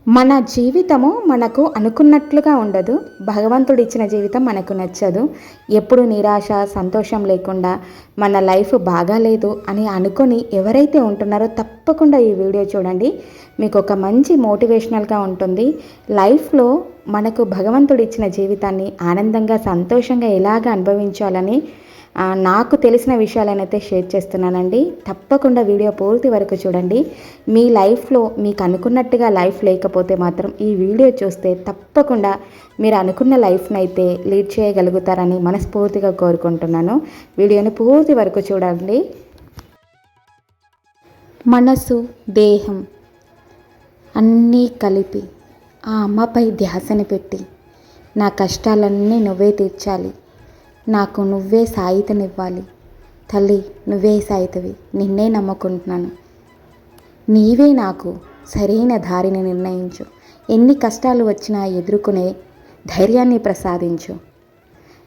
మన జీవితము మనకు అనుకున్నట్లుగా ఉండదు. భగవంతుడు ఇచ్చిన జీవితం మనకు నచ్చదు. ఎప్పుడు నిరాశ, సంతోషం లేకుండా మన లైఫ్ బాగాలేదు అని అనుకొని ఎవరైతే ఉంటున్నారో తప్పకుండా ఈ వీడియో చూడండి. మీకు ఒక మంచి మోటివేషనల్గా ఉంటుంది. లైఫ్లో మనకు భగవంతుడు ఇచ్చిన జీవితాన్ని ఆనందంగా, సంతోషంగా ఎలాగ అనుభవించాలని నాకు తెలిసిన విషయాలనైతే షేర్ చేస్తున్నానండి. తప్పకుండా వీడియో పూర్తి వరకు చూడండి. మీ లైఫ్లో మీకు అనుకున్నట్టుగా లైఫ్ లేకపోతే మాత్రం ఈ వీడియో చూస్తే తప్పకుండా మీరు అనుకున్న లైఫ్ని అయితే లీడ్ చేయగలుగుతారని మనస్ఫూర్తిగా కోరుకుంటున్నాను. వీడియోని పూర్తి వరకు చూడండి. మనసు, దేహం అన్నీ కలిపి ఆ అమ్మపై ధ్యాసని పెట్టి నా కష్టాలన్నీ నువ్వే తీర్చాలి, నాకు నువ్వే సాయితనివ్వాలి, తల్లి నువ్వే సాయితవి, నిన్నే నమ్ముకుంటున్నాను, నీవే నాకు సరైన దారిని నిర్ణయించు, ఎన్ని కష్టాలు వచ్చినా ఎదుర్కొనే ధైర్యాన్ని ప్రసాదించు,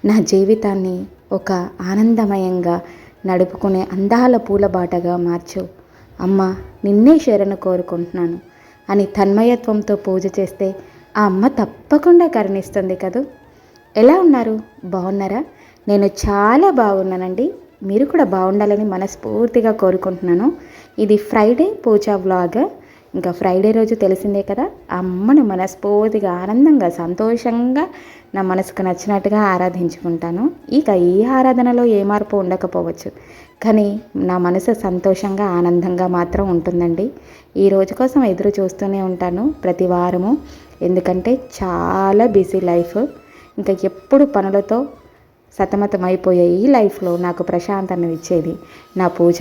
నా జీవితాన్ని ఒక ఆనందమయంగా నడుపుకునే అందాల పూలబాటగా మార్చు, అమ్మ నిన్నే శరణు కోరుకుంటున్నాను అని తన్మయత్వంతో పూజ చేస్తే ఆ అమ్మ తప్పకుండా కరుణిస్తుంది కదూ. ఎలా ఉన్నారు? బాగున్నారా? నేను చాలా బాగున్నానండి. మీరు కూడా బాగుండాలని మనస్ఫూర్తిగా కోరుకుంటున్నాను. ఇది ఫ్రైడే పూజా వ్లాగ్. ఇంకా ఫ్రైడే రోజు తెలిసిందే కదా, అమ్మను మనస్ఫూర్తిగా ఆనందంగా సంతోషంగా నా మనసుకు నచ్చినట్టుగా ఆరాధించుకుంటాను. ఇక ఈ ఆరాధనలో ఏ మార్పు ఉండకపోవచ్చు, కానీ నా మనసు సంతోషంగా ఆనందంగా మాత్రం ఉంటుందండి. ఈ రోజు కోసం ఎదురు చూస్తూనే ఉంటాను ప్రతి వారము. ఎందుకంటే చాలా బిజీ లైఫ్. ఇంకా ఎప్పుడు పనులతో సతమతమైపోయే ఈ లైఫ్లో నాకు ప్రశాంతను ఇచ్చేది నా పూజ,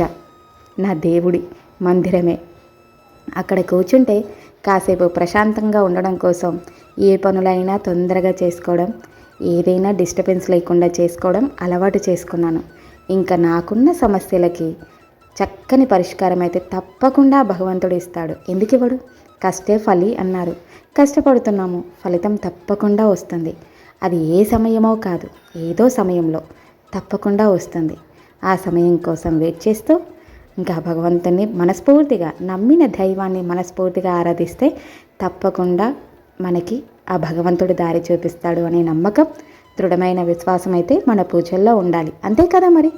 నా దేవుడి మందిరమే. అక్కడ కూర్చుంటే కాసేపు ప్రశాంతంగా ఉండడం కోసం ఏ పనులైనా తొందరగా చేసుకోవడం, ఏదైనా డిస్టర్బెన్స్ లేకుండా చేసుకోవడం అలవాటు చేసుకున్నాను. ఇంకా నాకున్న సమస్యలకి చక్కని పరిష్కారం అయితే తప్పకుండా భగవంతుడు ఇస్తాడు. ఎందుకు ఇవ్వడు? కష్టే ఫలి అన్నారు. కష్టపడుతున్నాము, ఫలితం తప్పకుండా వస్తుంది. అది ఏ సమయమో కాదు, ఏదో సమయంలో తప్పకుండా వస్తుంది. ఆ సమయం కోసం వెయిట్ చేస్తూ ఇంకా భగవంతుని మనస్ఫూర్తిగా నమ్మిన దైవాన్ని మనస్ఫూర్తిగా ఆరాధిస్తే తప్పకుండా మనకి ఆ భగవంతుడు దారి చూపిస్తాడు అనే నమ్మకం, దృఢమైన విశ్వాసం అయితే మన పూజల్లో ఉండాలి. అంతే కదా మరి.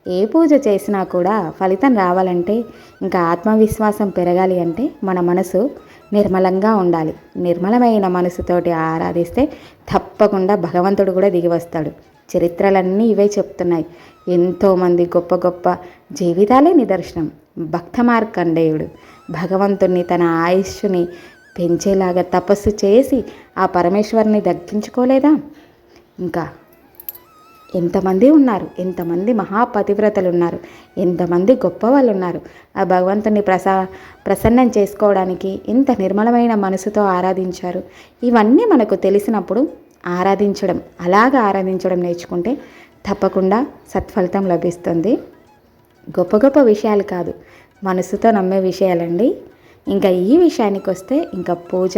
ఏ పూజ చేసినా కూడా ఫలితం రావాలంటే, ఇంకా ఆత్మవిశ్వాసం పెరగాలి అంటే మన మనసు నిర్మలంగా ఉండాలి. నిర్మలమైన మనసుతోటి ఆరాధిస్తే తప్పకుండా భగవంతుడు కూడా దిగి వస్తాడు. చరిత్రలన్నీ ఇవే చెప్తున్నాయి. ఎంతోమంది గొప్ప గొప్ప జీవితాలే నిదర్శనం. భక్త మార్కండేయుడు భగవంతుణ్ణి తన ఆయుష్ని పెంచేలాగా తపస్సు చేసి ఆ పరమేశ్వరుని దక్కించుకోలేదా? ఇంకా ఎంతమంది ఉన్నారు, ఎంతమంది మహాపతివ్రతలు ఉన్నారు, ఎంతమంది గొప్ప వాళ్ళు ఉన్నారు. ఆ భగవంతుని ప్రసన్నం చేసుకోవడానికి ఎంత నిర్మలమైన మనసుతో ఆరాధించారు. ఇవన్నీ మనకు తెలిసినప్పుడు అలాగా ఆరాధించడం నేర్చుకుంటే తప్పకుండా సత్ఫలితం లభిస్తుంది. గొప్ప గొప్ప విషయాలు కాదు, మనసుతో నమ్మే విషయాలండి. ఇంకా ఈ విషయానికి వస్తే, ఇంకా పూజ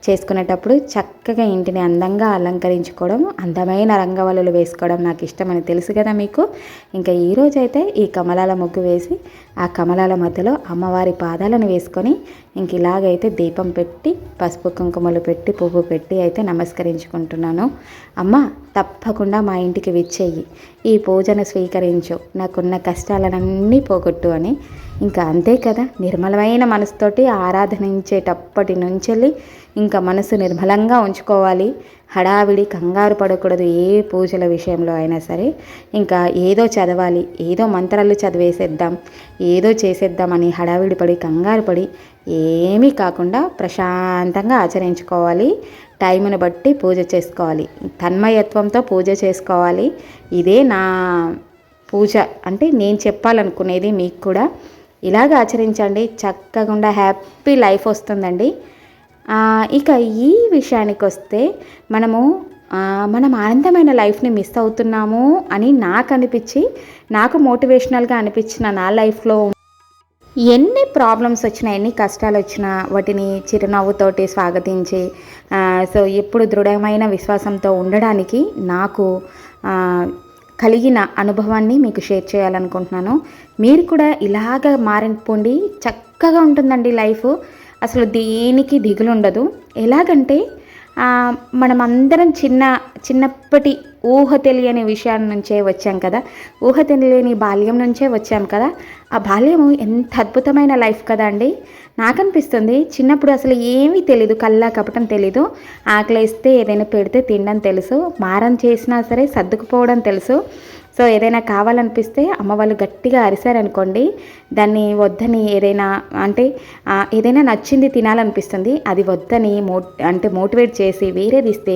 చేసుకునేటప్పుడు చక్కగా ఇంటిని అందంగా అలంకరించుకోవడం, అందమైన రంగవల్లులు వేసుకోవడం నాకు ఇష్టమని తెలుసు కదా మీకు. ఇంకా ఈరోజైతే ఈ కమలాల ముగ్గు వేసి ఆ కమలాల మధ్యలో అమ్మవారి పాదాలను వేసుకొని ఇంక ఇలాగైతే దీపం పెట్టి పసుపు కుంకుమలు పెట్టి పువ్వు పెట్టి అయితే నమస్కరించుకుంటున్నాను. అమ్మ తప్పకుండా మా ఇంటికి విచ్చేయి, ఈ పూజను స్వీకరించు, నాకున్న కష్టాలన్నీ పోగొట్టు అని. ఇంకా అంతే కదా, నిర్మలమైన మనసుతోటి ఆరాధనించేటప్పటి నుంచి ఇంకా మనసు నిర్మలంగా ఉంచుకోవాలి. హడావిడి కంగారు పడకూడదు. ఏ పూజల విషయంలో అయినా సరే ఇంకా ఏదో చదవాలి, ఏదో మంత్రాలు చదివేసేద్దాం, ఏదో చేసేద్దామని హడావిడి పడి కంగారు పడి ఏమీ కాకుండా ప్రశాంతంగా ఆచరించుకోవాలి. టైంను బట్టి పూజ చేసుకోవాలి, తన్మయత్వంతో పూజ చేసుకోవాలి. ఇదే నా పూజ అంటే నేను చెప్పాలనుకునేది. మీకు కూడా ఇలాగ ఆచరించండి, చక్కగా హ్యాపీ లైఫ్ వస్తుందండి. ఇక ఈ విషయానికి వస్తే మనం ఆనందమైన లైఫ్ని మిస్ అవుతున్నాము అని నాకు మోటివేషనల్గా అనిపించిన నా లైఫ్లో ఎన్ని ప్రాబ్లమ్స్ వచ్చినా, ఎన్ని కష్టాలు వచ్చినా వాటిని చిరునవ్వుతోటి స్వాగతించి ఎప్పుడు దృఢమైన విశ్వాసంతో ఉండడానికి నాకు కలిగిన అనుభవాన్ని మీకు షేర్ చేయాలనుకుంటున్నాను. మీరు కూడా ఇలాగ మారిపోండి, చక్కగా ఉంటుందండి లైఫ్. అసలు దేనికి దిగులుండదు. ఎలాగంటే మనమందరం చిన్నప్పటి ఊహ తెలియని విషయాల నుంచే వచ్చాం కదా, ఊహ తెలియని బాల్యం నుంచే వచ్చాం కదా. ఆ బాల్యము ఎంత అద్భుతమైన లైఫ్ కదా అండి. నాకు అనిపిస్తుంది చిన్నప్పుడు అసలు ఏమీ తెలీదు, కల్లా కపటం తెలీదు. ఆకలేస్తే ఏదైనా పెడితే తినడం తెలుసు, మారం చేసినా సరే సర్దుకుపోవడం తెలుసు. సో ఏదైనా కావాలనిపిస్తే అమ్మ వాళ్ళు గట్టిగా అరిశారనుకోండి, దాన్ని వద్దని ఏదైనా నచ్చింది తినాలనిపిస్తుంది, అది వద్దని మోటివేట్ చేసి వేరేది ఇస్తే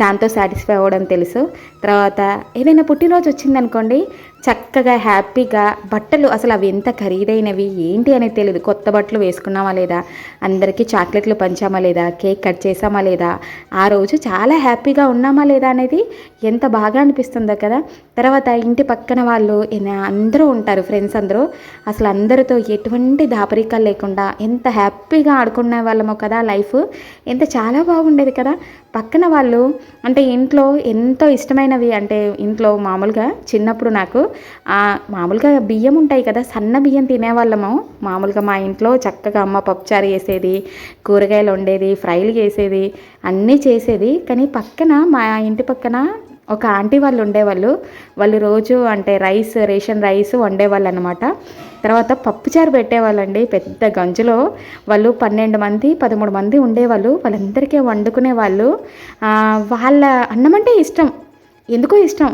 దాంతో సాటిస్ఫై అవ్వడం తెలుసు. తర్వాత ఏదైనా పుట్టినరోజు వచ్చిందనుకోండి, చక్కగా హ్యాపీగా బట్టలు అసలు అవి ఎంత ఖరీదైనవి ఏంటి అనేది తెలియదు, కొత్త బట్టలు వేసుకున్నామా లేదా, అందరికీ చాక్లెట్లు పంచామా లేదా, కేక్ కట్ చేసామా లేదా, ఆ రోజు చాలా హ్యాపీగా ఉన్నామా లేదా అనేది ఎంత బాగా అనిపిస్తుందో కదా. తర్వాత ఇంటి పక్కన వాళ్ళు అందరూ ఉంటారు, ఫ్రెండ్స్ అందరూ, అసలు అందరితో ఎటువంటి దాపరికాలు లేకుండా ఎంత హ్యాపీగా ఆడుకునే వాళ్ళమో కదా. లైఫ్ ఎంత చాలా బాగుండేది కదా. పక్కన వాళ్ళు ఇంట్లో ఎంతో ఇష్టమైనవి, ఇంట్లో మామూలుగా చిన్నప్పుడు నాకు మామూలుగా బియ్యం ఉంటాయి కదా, సన్న బియ్యం తినేవాళ్ళము. మామూలుగా మా ఇంట్లో చక్కగా అమ్మ పప్పుచారు చేసేది, కూరగాయలు వండేది, ఫ్రైలు చేసేది, అన్నీ చేసేది. కానీ మా ఇంటి పక్కన ఒక ఆంటీ వాళ్ళు ఉండేవాళ్ళు. వాళ్ళు రోజు రేషన్ రైస్ వండేవాళ్ళు అనమాట. తర్వాత పప్పుచారు పెట్టేవాళ్ళండి పెద్ద గంజులో. వాళ్ళు 12 మంది 13 మంది ఉండేవాళ్ళు, వాళ్ళందరికీ వండుకునేవాళ్ళు. వాళ్ళ అన్నం అంటే ఇష్టం, ఎందుకో ఇష్టం.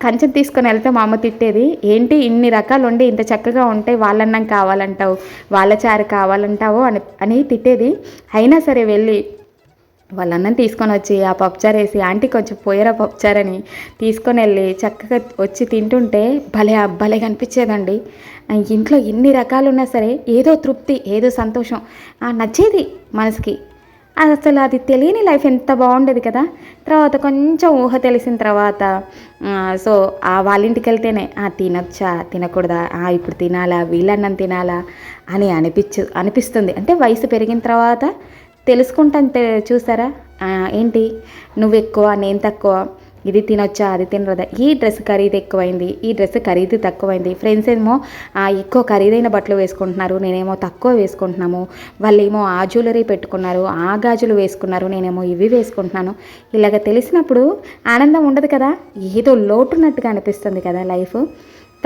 కంచెం తీసుకొని వెళ్తే మా అమ్మ తిట్టేది, ఏంటి ఇన్ని రకాలు వండి ఇంత చక్కగా ఉంటే వాళ్ళన్నం కావాలంటావు, వాళ్ళ చారు కావాలంటావు అని తిట్టేది. అయినా సరే వెళ్ళి వాళ్ళ అన్నం తీసుకొని వచ్చి ఆ పప్పుచారు వేసి, ఆంటీ కొంచెం పోయారా పప్పుచారని తీసుకొని వెళ్ళి చక్కగా వచ్చి తింటుంటే భలే కనిపించేదండి. ఇంట్లో ఎన్ని రకాలు ఉన్నా సరే ఏదో తృప్తి, ఏదో సంతోషం నచ్చేది మనసుకి. అసలు అది తెలియని లైఫ్ ఎంత బాగుండేది కదా. తర్వాత కొంచెం ఊహ తెలిసిన తర్వాత వాళ్ళ ఇంటికి వెళ్తేనే తినొచ్చా తినకూడదా, ఇప్పుడు తినాలా, వీళ్ళన్నం తినాలా అని అనిపిస్తుంది. వయసు పెరిగిన తర్వాత తెలుసుకుంటాను, చూసారా, ఏంటి నువ్వు ఎక్కువ నేను తక్కువ, ఇది తినొచ్చా అది తినరదా, ఈ డ్రెస్ ఖరీదు ఎక్కువైంది, ఈ డ్రెస్ ఖరీదు తక్కువైంది, ఫ్రెండ్స్ ఏమో ఎక్కువ ఖరీదైన బట్టలు వేసుకుంటున్నారు, నేనేమో తక్కువ వేసుకుంటున్నాము, వాళ్ళేమో ఆ జ్యువెలరీ పెట్టుకున్నారు, ఆ గాజులు వేసుకున్నారు, నేనేమో ఇవి వేసుకుంటున్నాను. ఇలాగ తెలిసినప్పుడు ఆనందం ఉండదు కదా, ఏదో లోటున్నట్టుగా అనిపిస్తుంది కదా లైఫ్.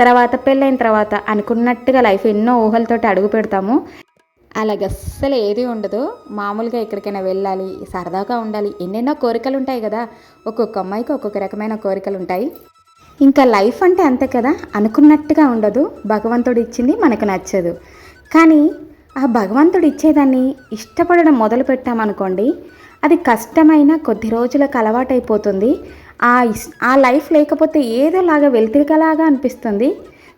తర్వాత పెళ్ళైన తర్వాత అనుకున్నట్టుగా లైఫ్ ఎన్నో ఊహలతోటి అడుగు పెడతాము. అలాగ అస్సలు ఏది ఉండదు. మామూలుగా ఎక్కడికైనా వెళ్ళాలి, సరదాగా ఉండాలి, ఎన్నెన్నో కోరికలు ఉంటాయి కదా. ఒక్కొక్క అమ్మాయికి ఒక్కొక్క రకమైన కోరికలు ఉంటాయి. ఇంకా లైఫ్ అంటే అంతే కదా, అనుకున్నట్టుగా ఉండదు. భగవంతుడు ఇచ్చింది మనకు నచ్చదు. కానీ ఆ భగవంతుడు ఇచ్చేదాన్ని ఇష్టపడడం మొదలు పెట్టామనుకోండి, అది కష్టమైన కొద్ది రోజులకు అలవాటైపోతుంది. ఆ లైఫ్ లేకపోతే ఏదోలాగా వెలితిరిగలాగా అనిపిస్తుంది.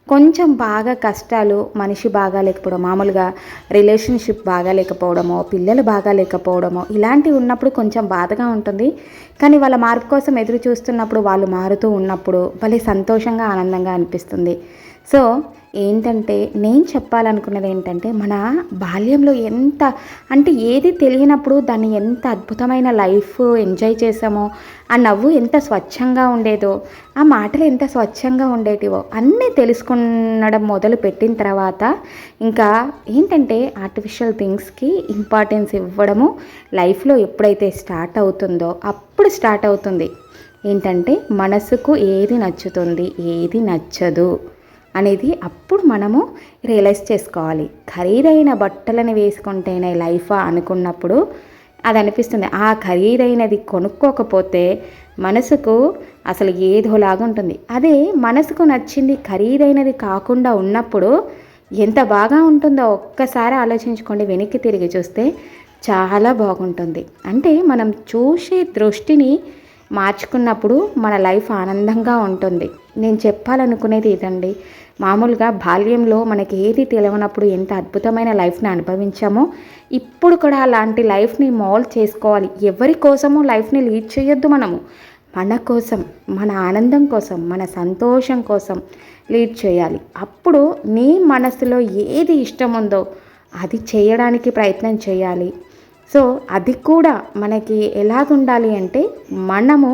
కొంచెం బాగా కష్టాలు, మనిషి బాగా లేకపోవడం, మామూలుగా రిలేషన్షిప్ బాగా లేకపోవడమో, పిల్లలు బాగా లేకపోవడమో, ఇలాంటివి ఉన్నప్పుడు కొంచెం బాధగా ఉంటుంది. కానీ వాళ్ళ మార్పు కోసం ఎదురు చూస్తున్నప్పుడు, వాళ్ళు మారుతూ ఉన్నప్పుడు భలే సంతోషంగా ఆనందంగా అనిపిస్తుంది. సో ఏంటంటే నేను చెప్పాలనుకున్నది ఏంటంటే, మన బాల్యంలో ఏది తెలియనప్పుడు దాన్ని ఎంత అద్భుతమైన లైఫ్ ఎంజాయ్ చేసామో, ఆ నవ్వు ఎంత స్వచ్ఛంగా ఉండేదో, ఆ మాటలు ఎంత స్వచ్ఛంగా ఉండేటివో అన్నీ తెలుసుకునడం మొదలు పెట్టిన తర్వాత ఇంకా ఏంటంటే ఆర్టిఫిషియల్ థింగ్స్కి ఇంపార్టెన్స్ ఇవ్వడము లైఫ్లో ఎప్పుడైతే స్టార్ట్ అవుతుందో అప్పుడు స్టార్ట్ అవుతుంది. ఏంటంటే మనసుకు ఏది నచ్చుతుంది, ఏది నచ్చదు అనేది అప్పుడు మనము రియలైజ్ చేసుకోవాలి. ఖరీదైన బట్టలను వేసుకుంటేనే లైఫా అనుకున్నప్పుడు అది అనిపిస్తుంది. ఆ ఖరీదైనది కొనుక్కోకపోతే మనసుకు అసలు ఏదోలాగా ఉంటుంది. అదే మనసుకు నచ్చింది ఖరీదైనది కాకుండా ఉన్నప్పుడు ఎంత బాగా ఉంటుందో ఒక్కసారి ఆలోచించుకోండి. వెనక్కి తిరిగి చూస్తే చాలా బాగుంటుంది. మనం చూసే దృష్టిని మార్చుకున్నప్పుడు మన లైఫ్ ఆనందంగా ఉంటుంది. నేను చెప్పాలనుకునేది ఇదండి. మామూలుగా బాల్యంలో మనకి ఏది తెలియనప్పుడు ఎంత అద్భుతమైన లైఫ్ని అనుభవించామో ఇప్పుడు కూడా అలాంటి లైఫ్ని మోల్డ్ చేసుకోవాలి. ఎవరి కోసమో లైఫ్ని లీడ్ చేయొద్దు. మన కోసం, మన ఆనందం కోసం, మన సంతోషం కోసం లీడ్ చేయాలి. అప్పుడు నీ మనసులో ఏది ఇష్టం ఉందో అది చేయడానికి ప్రయత్నం చేయాలి. సో అది కూడా మనకి ఎలాగుండాలి అంటే, మనము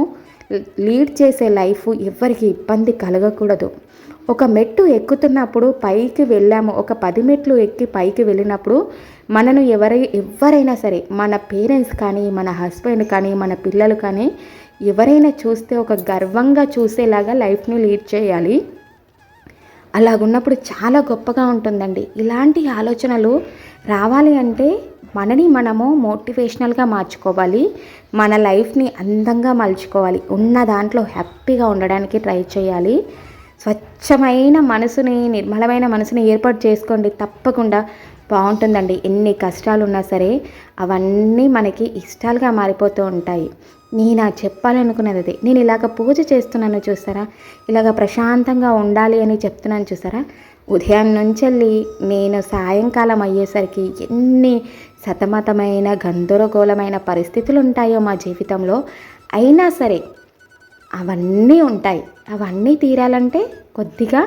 లీడ్ చేసే లైఫ్ ఎవరికి ఇబ్బంది కలగకూడదు. ఒక మెట్టు ఎక్కుతున్నప్పుడు పైకి వెళ్ళాము, ఒక 10 మెట్లు ఎక్కి పైకి వెళ్ళినప్పుడు మనను ఎవరైనా సరే, మన పేరెంట్స్ కానీ, మన హస్బెండ్ కానీ, మన పిల్లలు కానీ ఎవరైనా చూస్తే ఒక గర్వంగా చూసేలాగా లైఫ్ని లీడ్ చేయాలి. అలాగున్నప్పుడు చాలా గొప్పగా ఉంటుందండి. ఇలాంటి ఆలోచనలు రావాలి అంటే మనని మనము మోటివేషనల్గా మార్చుకోవాలి. మన లైఫ్ని అందంగా మలుచుకోవాలి. ఉన్న దాంట్లో హ్యాపీగా ఉండడానికి ట్రై చేయాలి. స్వచ్ఛమైన మనసుని, నిర్మలమైన మనసుని ఏర్పాటు చేసుకోండి. తప్పకుండా బాగుంటుందండి. ఎన్ని కష్టాలు ఉన్నా సరే అవన్నీ మనకి ఇష్టాలుగా మారిపోతూ ఉంటాయి. నేను చెప్పాలనుకున్నది అదే. నేను ఇలాగ పూజ చేస్తున్నాను చూసారా, ఇలాగ ప్రశాంతంగా ఉండాలి అని చెప్తున్నాను చూసారా. ఉదయం నుంచెళ్ళి నేను సాయంకాలం అయ్యేసరికి ఎన్ని సతమతమైన గందరగోళమైన పరిస్థితులు ఉంటాయో మా జీవితంలో, అయినా సరే అవన్నీ ఉంటాయి. అవన్నీ తీరాలంటే కొద్దిగా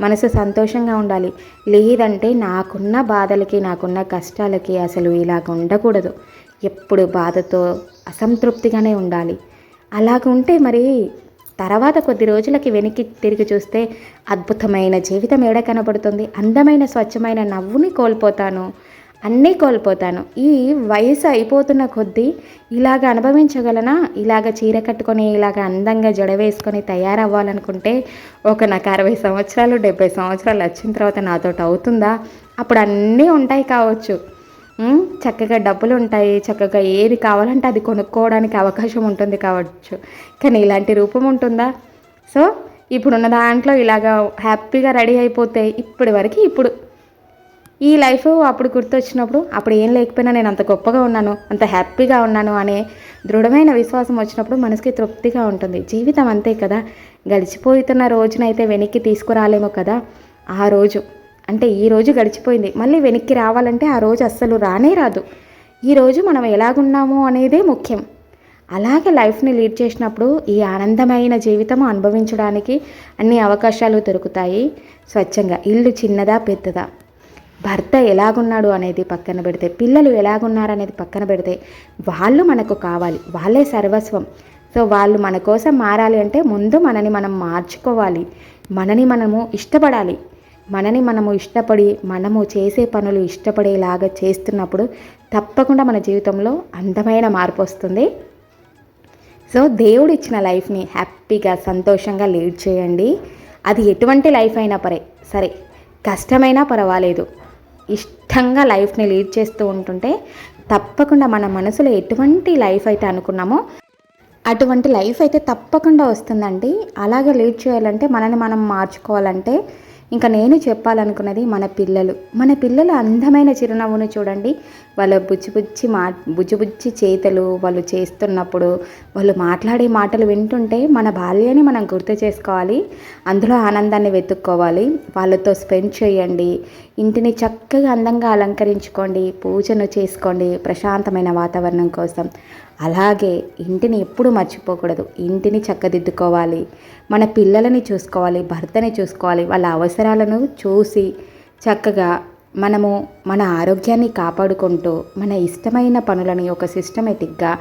మనసు సంతోషంగా ఉండాలి. లేదంటే నాకున్న బాధలకి, నాకున్న కష్టాలకి అసలు ఇలాగ ఉండకూడదు. ఎప్పుడు బాధతో అసంతృప్తిగానే ఉండాలి. అలాగ ఉంటే మరి తర్వాత కొద్ది రోజులకి వెనక్కి తిరిగి చూస్తే అద్భుతమైన జీవితం ఏడ కనబడుతుంది. అందమైన స్వచ్ఛమైన నవ్వుని కోల్పోతాను, అన్నీ కోల్పోతాను. ఈ వయసు అయిపోతున్న కొద్దీ ఇలాగ అనుభవించగలనా? ఇలాగ చీర కట్టుకొని, ఇలాగ అందంగా జడ వేసుకొని తయారవ్వాలనుకుంటే నాకు 60 సంవత్సరాలు 70 సంవత్సరాలు వచ్చిన తర్వాత నాతోటి అవుతుందా? అప్పుడు అన్నీ ఉంటాయి కావచ్చు, చక్కగా డబ్బులు ఉంటాయి, చక్కగా ఏది కావాలంటే అది కొనుక్కోవడానికి అవకాశం ఉంటుంది కావచ్చు. కానీ ఇలాంటి రూపం ఉంటుందా? సో ఇప్పుడున్న దాంట్లో ఇలాగ హ్యాపీగా రెడీ అయిపోతే ఇప్పుడు ఈ లైఫ్ అప్పుడు గుర్తొచ్చినప్పుడు, అప్పుడు ఏం లేకపోయినా నేను అంత గొప్పగా ఉన్నాను, అంత హ్యాపీగా ఉన్నాను అనే దృఢమైన విశ్వాసం వచ్చినప్పుడు మనసుకి తృప్తిగా ఉంటుంది. జీవితం అంతే కదా. గడిచిపోతున్న రోజునైతే వెనక్కి తీసుకురాలేమో కదా. ఆ రోజు అంటే ఈరోజు గడిచిపోయింది, మళ్ళీ వెనక్కి రావాలంటే ఆ రోజు అస్సలు రానే రాదు. ఈరోజు మనం ఎలాగున్నాము అనేదే ముఖ్యం. అలాగే లైఫ్ని లీడ్ చేసినప్పుడు ఈ ఆనందమైన జీవితం అనుభవించడానికి అన్ని అవకాశాలు దొరుకుతాయి. స్వచ్ఛంగా ఇల్లు చిన్నదా పెద్దదా, భర్త ఎలాగున్నాడు అనేది పక్కన పెడితే, పిల్లలు ఎలాగున్నారు అనేది పక్కన పెడితే, వాళ్ళు మనకు కావాలి, వాళ్ళే సర్వస్వం. సో వాళ్ళు మన కోసం మారాలి అంటే ముందు మనని మనం మార్చుకోవాలి, మనని మనము ఇష్టపడాలి. మనని మనము ఇష్టపడి, మనము చేసే పనులు ఇష్టపడేలాగా చేస్తున్నప్పుడు తప్పకుండా మన జీవితంలో అందమైన మార్పు వస్తుంది. సో దేవుడు ఇచ్చిన లైఫ్ని హ్యాపీగా సంతోషంగా లీడ్ చేయండి. అది ఎటువంటి లైఫ్ అయినా సరే, కష్టమైనా పర్వాలేదు, ఇష్టంగా లైఫ్ని లీడ్ చేస్తూ ఉంటుంటే తప్పకుండా మన మనసులో ఎటువంటి లైఫ్ అయితే అనుకున్నామో అటువంటి లైఫ్ అయితే తప్పకుండా వస్తుందండి. అలాగే లీడ్ చేయాలంటే మనని మనం మార్చుకోవాలంటే ఇంకా నేను చెప్పాలనుకున్నది మన పిల్లలు అందమైన చిరునవ్వును చూడండి. వాళ్ళ బుజ్జి చేతలు వాళ్ళు చేస్తున్నప్పుడు, వాళ్ళు మాట్లాడే మాటలు వింటుంటే మన బాల్యాన్ని మనం గుర్తు చేసుకోవాలి, అందులో ఆనందాన్ని వెతుక్కోవాలి. వాళ్ళతో స్పెండ్ చేయండి, ఇంటిని చక్కగా అందంగా అలంకరించుకోండి, పూజను చేసుకోండి ప్రశాంతమైన వాతావరణం కోసం. అలాగే ఇంటిని ఎప్పుడూ మర్చిపోకూడదు, ఇంటిని చక్కదిద్దుకోవాలి, మన పిల్లలని చూసుకోవాలి, భర్తని చూసుకోవాలి. వాళ్ళ అవసరాలను చూసి చక్కగా మనము మన ఆరోగ్యాన్ని కాపాడుకుంటూ మన ఇష్టమైన పనులని ఒక సిస్టమేటిక్గా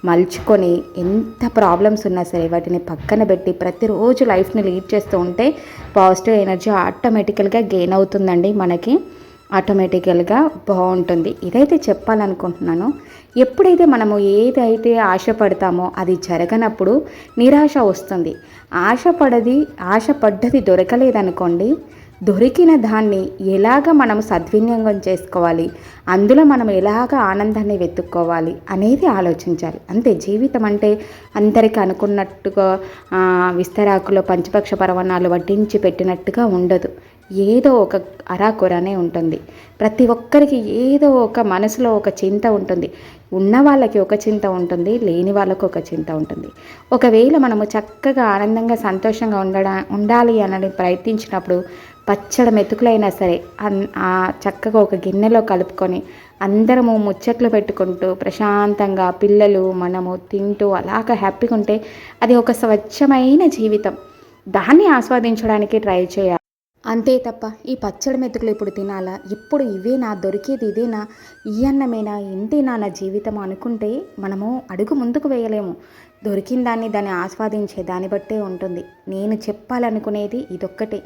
మలుచుకొని, ఎంత ప్రాబ్లమ్స్ ఉన్నా సరే వాటిని పక్కన పెట్టి ప్రతిరోజు లైఫ్ని లీడ్ చేస్తూ ఉంటే పాజిటివ్ ఎనర్జీ ఆటోమేటికల్గా గెయిన్ అవుతుందండి. మనకి ఆటోమేటికల్గా బాగుంటుంది. ఇదైతే చెప్పాలనుకుంటున్నాను. ఎప్పుడైతే మనము ఏదైతే ఆశపడతామో అది జరగనప్పుడు నిరాశ వస్తుంది. ఆశపడ్డది దొరకలేదనుకోండి, దొరికిన దాన్ని ఎలాగ మనం సద్వినియోగం చేసుకోవాలి, అందులో మనం ఎలాగ ఆనందాన్ని వెతుక్కోవాలి అనేది ఆలోచించాలి. అంతే. జీవితం అంటే అందరికీ అనుకున్నట్టుగా విస్తరాకులో పంచపక్ష పరవణాలు వడ్డించి పెట్టినట్టుగా ఉండదు. ఏదో ఒక అరాకొరనే ఉంటుంది. ప్రతి ఒక్కరికి ఏదో ఒక మనసులో ఒక చింత ఉంటుంది. ఉన్న వాళ్ళకి ఒక చింత ఉంటుంది, లేని వాళ్ళకు ఒక చింత ఉంటుంది. ఒకవేళ మనము చక్కగా ఆనందంగా సంతోషంగా ఉండాలి అని ప్రయత్నించినప్పుడు పచ్చడి మెతుకులైనా సరే చక్కగా ఒక గిన్నెలో కలుపుకొని అందరము ముచ్చట్లు పెట్టుకుంటూ ప్రశాంతంగా పిల్లలు మనము తింటూ అలాగ హ్యాపీగా ఉంటే అది ఒక స్వచ్ఛమైన జీవితం. దాన్ని ఆస్వాదించడానికి ట్రై చేయాలి. అంతే తప్ప ఈ పచ్చడి మెతుకులు ఇప్పుడు తినాలా, ఇప్పుడు ఇవేనా దొరికేది, ఇదేనా, ఈ అన్నమేనా, ఇంతేనా నా జీవితం అనుకుంటే మనము అడుగు ముందుకు వేయలేము. దొరికిన దాన్ని ఆస్వాదించే దాన్ని బట్టే ఉంటుంది. నేను చెప్పాలనుకునేది ఇదొక్కటే.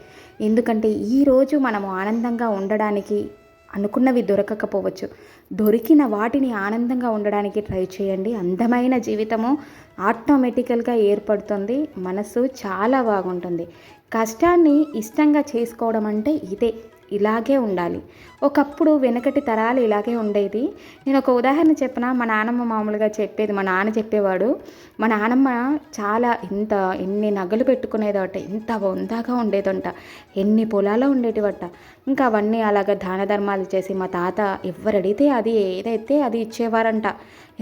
ఎందుకంటే ఈరోజు మనము ఆనందంగా ఉండడానికి అనుకున్నవి దొరకకపోవచ్చు, దొరికిన వాటిని ఆనందంగా ఉండడానికి ట్రై చేయండి. అందమైన జీవితము ఆటోమేటికల్గా ఏర్పడుతుంది. మనసు చాలా బాగుంటుంది. కష్టాన్ని ఇష్టంగా చేసుకోవడం అంటే ఇదే, ఇలాగే ఉండాలి. ఒకప్పుడు వెనకటి తరాలు ఇలాగే ఉండేది. నేను ఒక ఉదాహరణ చెప్పిన, మా నాన్నమ్మ మామూలుగా చెప్పేది, మా నాన్న చెప్పేవాడు. మా నాన్నమ్మ చాలా ఎన్ని నగలు పెట్టుకునేదట, ఎంత వందాగా ఉండేదంట, ఎన్ని పొలాలు ఉండేటివట. ఇంకా అవన్నీ అలాగ దాన ధర్మాలు చేసి మా తాత ఎవరు అడిగితే అది ఏదైతే అది ఇచ్చేవారంట.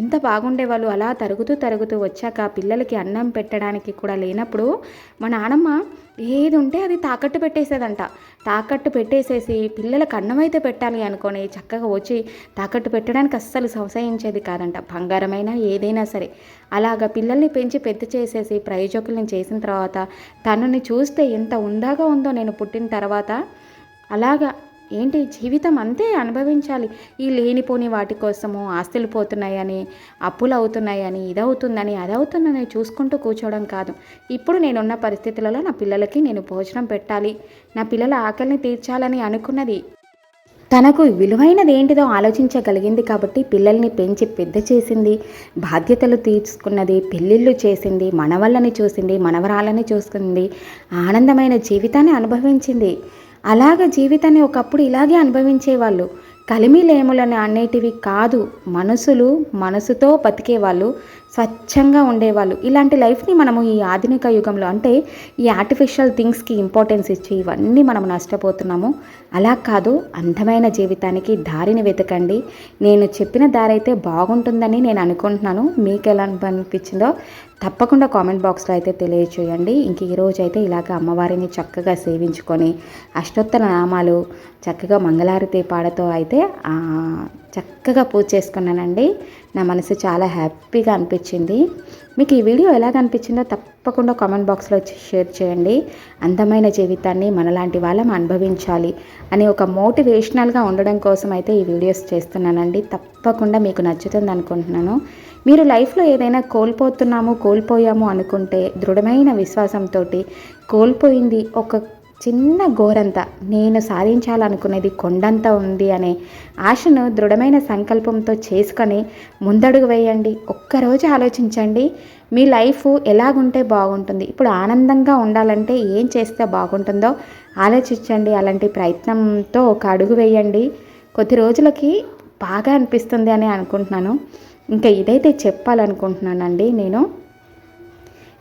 ఎంత బాగుండేవాళ్ళు. అలా తరుగుతూ వచ్చాక పిల్లలకి అన్నం పెట్టడానికి కూడా లేనప్పుడు మా నాన్నమ్మ ఏది ఉంటే అది తాకట్టు పెట్టేసేదంట. తాకట్టు పెట్టేసేసి పిల్లలకు అన్నం అయితే పెట్టాలి అనుకొని చక్కగా వచ్చి తాకట్టు పెట్టడానికి అస్సలు సంశయించేది కాదంట. బంగారమైనా ఏదైనా సరే అలాగ పిల్లల్ని పెంచి పెద్ద చేసేసి ప్రయోజకుల్ని చేసిన తర్వాత తనని చూస్తే ఎంత ఉందాగా ఉందో నేను పుట్టిన తర్వాత. అలాగా ఏంటి జీవితం అంతే అనుభవించాలి. ఈ లేనిపోని వాటి కోసము ఆస్తులు పోతున్నాయని, అప్పులు అవుతున్నాయని, ఇదవుతుందని అదవుతుందని చూసుకుంటూ కూర్చోవడం కాదు. ఇప్పుడు నేనున్న పరిస్థితులలో నా పిల్లలకి నేను భోజనం పెట్టాలి, నా పిల్లల ఆకలిని తీర్చాలని అనుకున్నది. తనకు విలువైనది ఏంటిదో ఆలోచించగలిగింది కాబట్టి పిల్లల్ని పెంచి పెద్ద చేసింది, బాధ్యతలు తీసుకున్నది, పెళ్ళిళ్ళు చేసింది, మనవళ్ళని చూసింది, మనవరాలని చూసుకుంది, ఆనందమైన జీవితాన్ని అనుభవించింది. అలాగ జీవితాన్ని ఒకప్పుడు ఇలాగే అనుభవించేవాళ్ళు. కలిమిలేములని అనేటివి కాదు, మనసుతో బతికేవాళ్ళు, స్వచ్ఛంగా ఉండేవాళ్ళు. ఇలాంటి లైఫ్ని మనము ఈ ఆధునిక యుగంలో అంటే ఈ ఆర్టిఫిషియల్ థింగ్స్కి ఇంపార్టెన్స్ ఇచ్చి ఇవన్నీ మనం నష్టపోతున్నాము. అలా కాదు, అందమైన జీవితానికి దారిని వెతకండి. నేను చెప్పిన దారి అయితే బాగుంటుందని నేను అనుకుంటున్నాను. మీకు ఎలా అనిపించిందో తప్పకుండా కామెంట్ బాక్స్లో అయితే తెలియచేయండి. ఇంక ఈరోజు అయితే ఇలాగ అమ్మవారిని చక్కగా సేవించుకొని అష్టోత్తర నామాలు చక్కగా మంగళారతి పాడతో అయితే చక్కగా పూజ చేసుకున్నానండి. నా మనసు చాలా హ్యాపీగా అనిపించింది. మీకు ఈ వీడియో ఎలాగ అనిపించిందో తప్పకుండా కామెంట్ బాక్స్లో షేర్ చేయండి. అందమైన జీవితాన్ని మనలాంటి వాళ్ళం అనుభవించాలి అని ఒక మోటివేషనల్గా ఉండడం కోసం అయితే ఈ వీడియోస్ చేస్తున్నానండి. తప్పకుండా మీకు నచ్చుతుంది అనుకుంటున్నాను. మీరు లైఫ్లో ఏదైనా కోల్పోయాము అనుకుంటే దృఢమైన విశ్వాసంతో కోల్పోయింది ఒక చిన్న గోరంత, నేను సాధించాలనుకునేది కొండంత ఉంది అనే ఆశను దృఢమైన సంకల్పంతో చేసుకొని ముందడుగు వేయండి. ఒక్కరోజు ఆలోచించండి, మీ లైఫ్ ఎలాగుంటే బాగుంటుంది, ఇప్పుడు ఆనందంగా ఉండాలంటే ఏం చేస్తే బాగుంటుందో ఆలోచించండి. అలాంటి ప్రయత్నంతో ఒక అడుగు వేయండి. కొద్ది రోజులకి బాగా అనిపిస్తుంది అని అనుకుంటున్నాను. ఇంకా ఇదైతే చెప్పాలనుకుంటున్నానండి నేను.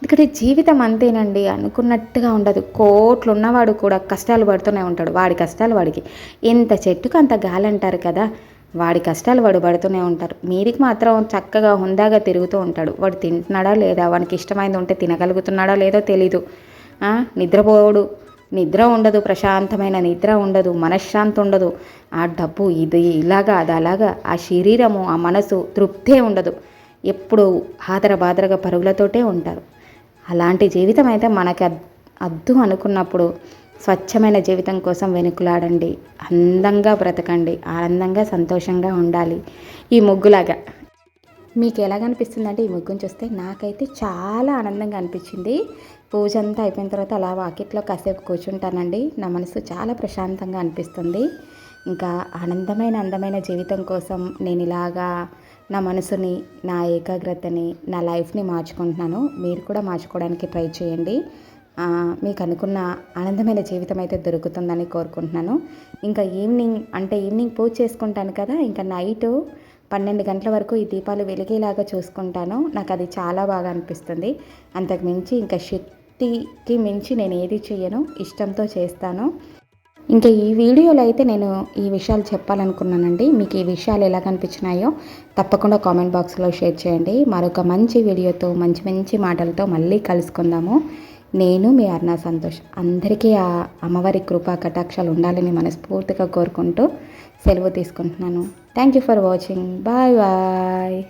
ఎందుకంటే జీవితం అంతేనండి, అనుకున్నట్టుగా ఉండదు. కోట్లు ఉన్నవాడు కూడా కష్టాలు పడుతూనే ఉంటాడు. వాడి కష్టాలు వాడికి, ఎంత చెట్టుకు అంత గాలి అంటారు కదా, వాడి కష్టాలు వాడు పడుతూనే ఉంటారు. మీరికి మాత్రం చక్కగా హుందాగా తిరుగుతూ ఉంటాడు. వాడు తింటున్నాడా లేదా, వాడికి ఇష్టమైంది ఉంటే తినగలుగుతున్నాడా లేదో తెలీదు. నిద్రపోడు, నిద్ర ఉండదు, ప్రశాంతమైన నిద్ర ఉండదు, మనశ్శాంతి ఉండదు. ఆ డబ్బు ఇది ఇలాగా అది అలాగా, ఆ శరీరము ఆ మనసు తృప్తే ఉండదు. ఎప్పుడు బాదరగా పరుగులతోటే ఉంటారు. అలాంటి జీవితం అయితే మనకి అద్దు అనుకున్నప్పుడు స్వచ్ఛమైన జీవితం కోసం వెనుకలాడండి. అందంగా బ్రతకండి, ఆనందంగా సంతోషంగా ఉండాలి. ఈ ముగ్గులాగా మీకు ఎలాగనిపిస్తుందంటే ఈ ముగ్గును చూస్తే నాకైతే చాలా ఆనందంగా అనిపించింది. పూజ అంతా అయిపోయిన తర్వాత అలా వాకిట్లో కాసేపు కూర్చుంటానండి. నా మనసు చాలా ప్రశాంతంగా అనిపిస్తుంది. ఇంకా అందమైన జీవితం కోసం నేను ఇలాగా నా మనసుని, నా ఏకాగ్రతని, నా లైఫ్ని మార్చుకుంటున్నాను. మీరు కూడా మార్చుకోవడానికి ట్రై చేయండి. మీకు అనుకున్న ఆనందమైన జీవితం అయితే దొరుకుతుందని కోరుకుంటున్నాను. ఇంకా ఈవినింగ్ పూజ చేసుకుంటాను కదా, ఇంకా నైట్ 12 గంటల వరకు ఈ దీపాలు వెలిగేలాగా చూసుకుంటాను. నాకు అది చాలా బాగా అనిపిస్తుంది. అంతకు మించి ఇంకా శక్తికి మించి నేను ఏది చెయ్యను, ఇష్టంతో చేస్తాను. ఇంకా ఈ వీడియోలో అయితే నేను ఈ విషయాలు చెప్పాలనుకున్నానండి. మీకు ఈ విషయాలు ఎలా కనిపించినాయో తప్పకుండా కామెంట్ బాక్స్లో షేర్ చేయండి. మరొక మంచి వీడియోతో మంచి మాటలతో మళ్ళీ కలుసుకుందాము. నేను మీ అర్నా సంతోష్. అందరికీ ఆ అమ్మవారి కృపా కటాక్షాలు ఉండాలని మనస్ఫూర్తిగా కోరుకుంటూ సెలవు తీసుకుంటున్నాను. Thank you for watching. Bye bye.